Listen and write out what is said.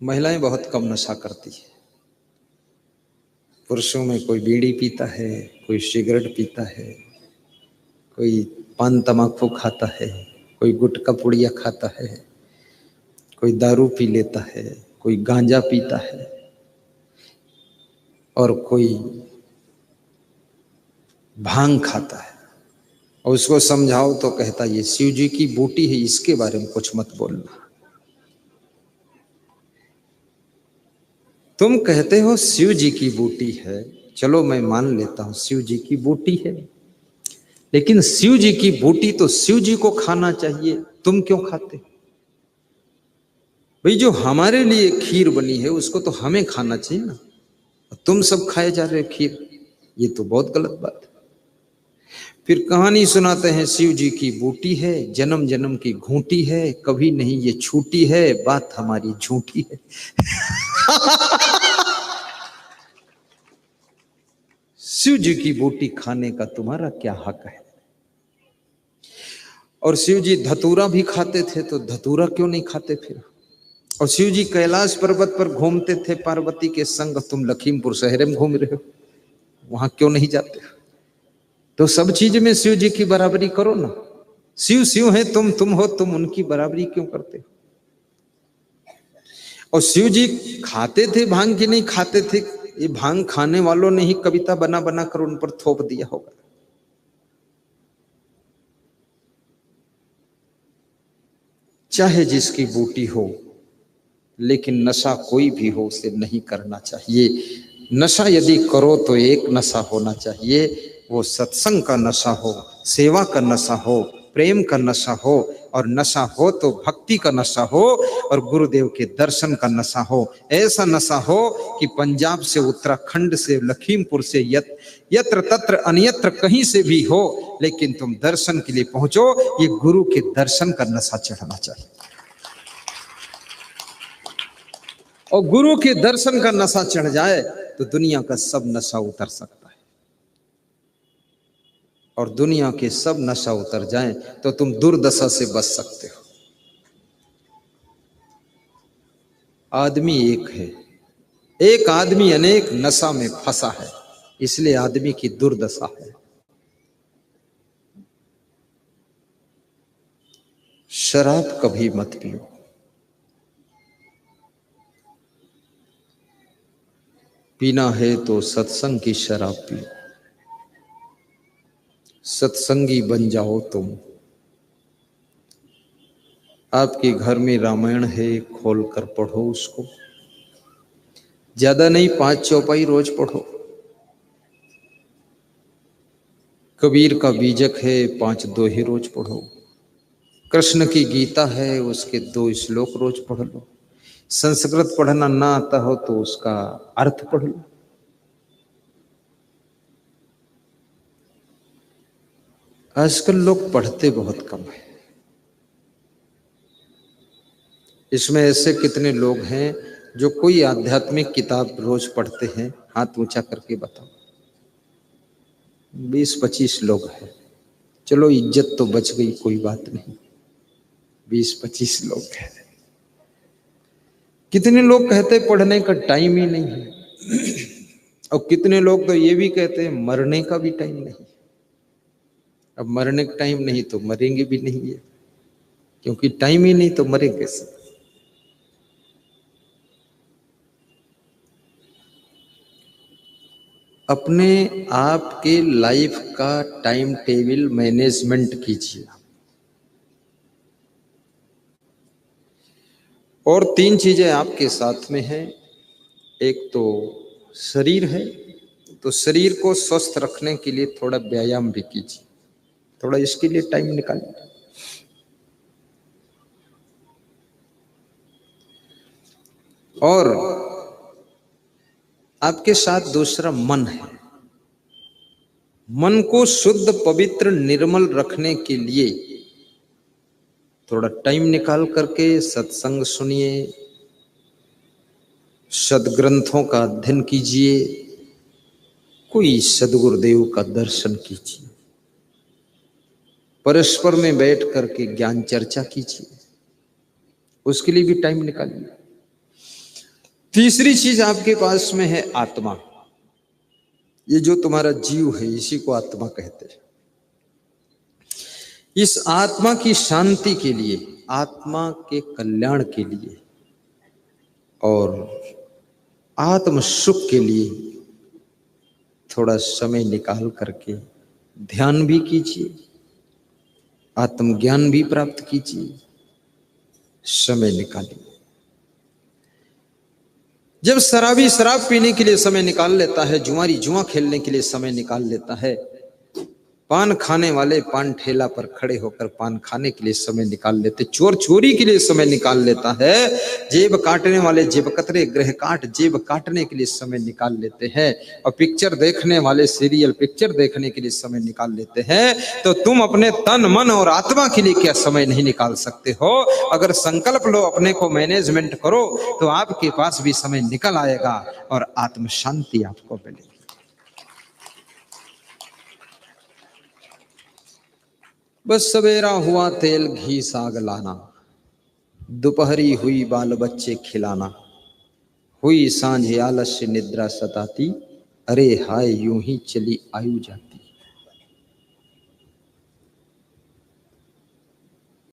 महिलाएं बहुत कम नशा करती है। पुरुषों में कोई बीड़ी पीता है, कोई सिगरेट पीता है, कोई पान तम्बाकू खाता है, कोई गुटखा पुड़िया खाता है, कोई दारू पी लेता है, कोई गांजा पीता है और कोई भांग खाता है। और उसको समझाओ तो कहता ये शिव जी की बूटी है, इसके बारे में कुछ मत बोलना। तुम कहते हो शिव जी की बूटी है, चलो मैं मान लेता हूं शिव जी की बूटी है, लेकिन शिव जी की बूटी तो शिव जी को खाना चाहिए, तुम क्यों खाते? भाई जो हमारे लिए खीर बनी है उसको तो हमें खाना चाहिए ना, तुम सब खाए जा रहे हो खीर, ये तो बहुत गलत बात है। फिर कहानी सुनाते हैं शिव जी की बूटी है, जन्म जन्म की घूंटी है, कभी नहीं ये छूटी है, बात हमारी झूठी है। शिव जी की बूटी खाने का तुम्हारा क्या हक है? और शिव जी धतूरा भी खाते थे, तो धतूरा क्यों नहीं खाते फिर? और शिव जी कैलाश पर्वत पर घूमते थे पार्वती के संग, तुम लखीमपुर शहर में घूम रहे हो, वहां क्यों नहीं जाते? तो सब चीज में शिव जी की बराबरी करो ना। शिव शिव है, तुम हो, तुम उनकी बराबरी क्यों करते हो? और शिव जी खाते थे भांग की नहीं खाते थे? ये भांग खाने वालों ने ही कविता बना बना कर उन पर थोप दिया होगा। चाहे जिसकी बूटी हो, लेकिन नशा कोई भी हो उसे नहीं करना चाहिए। नशा यदि करो तो एक नशा होना चाहिए, वो सत्संग का नशा हो, सेवा का नशा हो, प्रेम का नशा हो, और नशा हो तो भक्ति का नशा हो, और गुरुदेव के दर्शन का नशा हो। ऐसा नशा हो कि पंजाब से उत्तराखंड से लखीमपुर से यत्र तत्र अन्यत्र कहीं से भी हो, लेकिन तुम दर्शन के लिए पहुंचो, ये गुरु के दर्शन का नशा चढ़ना चाहिए। और गुरु के दर्शन का नशा चढ़ जाए तो दुनिया का सब नशा उतर सकता है, और दुनिया के सब नशा उतर जाए तो तुम दुर्दशा से बच सकते हो। आदमी एक है, एक आदमी अनेक नशा में फंसा है, इसलिए आदमी की दुर्दशा है। शराब कभी मत पियो। पीना है तो सत्संग की शराब पियो, सत्संगी बन जाओ तुम। आपके घर में रामायण है, खोल कर पढ़ो उसको, ज्यादा नहीं 5 चौपाई रोज पढ़ो। कबीर का बीजक है, 5 दोहे रोज पढ़ो। कृष्ण की गीता है, उसके 2 श्लोक रोज पढ़ लो। संस्कृत पढ़ना ना आता हो तो उसका अर्थ पढ़ लो। आजकल लोग पढ़ते बहुत कम है। इसमें ऐसे कितने लोग हैं जो कोई आध्यात्मिक किताब रोज पढ़ते हैं? हाथ ऊंचा करके बताओ। 20-25 लोग हैं। चलो इज्जत तो बच गई, कोई बात नहीं, 20-25 लोग हैं। कितने लोग कहते पढ़ने का टाइम ही नहीं है, और कितने लोग तो ये भी कहते हैं मरने का भी टाइम नहीं। अब मरने का टाइम नहीं तो मरेंगे भी नहीं है, क्योंकि टाइम ही नहीं तो मरे कैसे? अपने आप के लाइफ का टाइम टेबल मैनेजमेंट कीजिए। और 3 चीजें आपके साथ में हैं। एक तो शरीर है, तो शरीर को स्वस्थ रखने के लिए थोड़ा व्यायाम भी कीजिए, थोड़ा इसके लिए टाइम निकालिए। और आपके साथ दूसरा मन है। मन को शुद्ध पवित्र निर्मल रखने के लिए थोड़ा टाइम निकाल करके सत्संग सुनिए, सदग्रंथों का अध्ययन कीजिए, कोई सदगुरुदेव का दर्शन कीजिए, परस्पर में बैठ करके ज्ञान चर्चा कीजिए, उसके लिए भी टाइम निकालिए। तीसरी चीज आपके पास में है आत्मा। ये जो तुम्हारा जीव है इसी को आत्मा कहते हैं। इस आत्मा की शांति के लिए, आत्मा के कल्याण के लिए और आत्म सुख के लिए थोड़ा समय निकाल करके ध्यान भी कीजिए, आत्मज्ञान भी प्राप्त कीजिए, समय निकालिए। जब शराबी शराब पीने के लिए समय निकाल लेता है, जुआरी जुआ खेलने के लिए समय निकाल लेता है, पान खाने वाले पान ठेला पर खड़े होकर पान खाने के लिए समय निकाल लेते, चोर चोरी के लिए समय निकाल लेता है, जेब काटने वाले जेब कतरे गृह काट जेब काटने के लिए समय निकाल लेते हैं, और पिक्चर देखने वाले सीरियल पिक्चर देखने के लिए समय निकाल लेते हैं, तो तुम अपने तन मन और आत्मा के लिए क्या समय नहीं निकाल सकते हो? अगर संकल्प लो, अपने को मैनेजमेंट करो, तो आपके पास भी समय निकल आएगा और आत्म शांति आपको मिलेगी। बस सवेरा हुआ तेल घी साग लाना, दोपहरी हुई बाल बच्चे खिलाना, हुई सांझ आलस्य निद्रा सताती, अरे हाय यूं ही चली आयु जाती।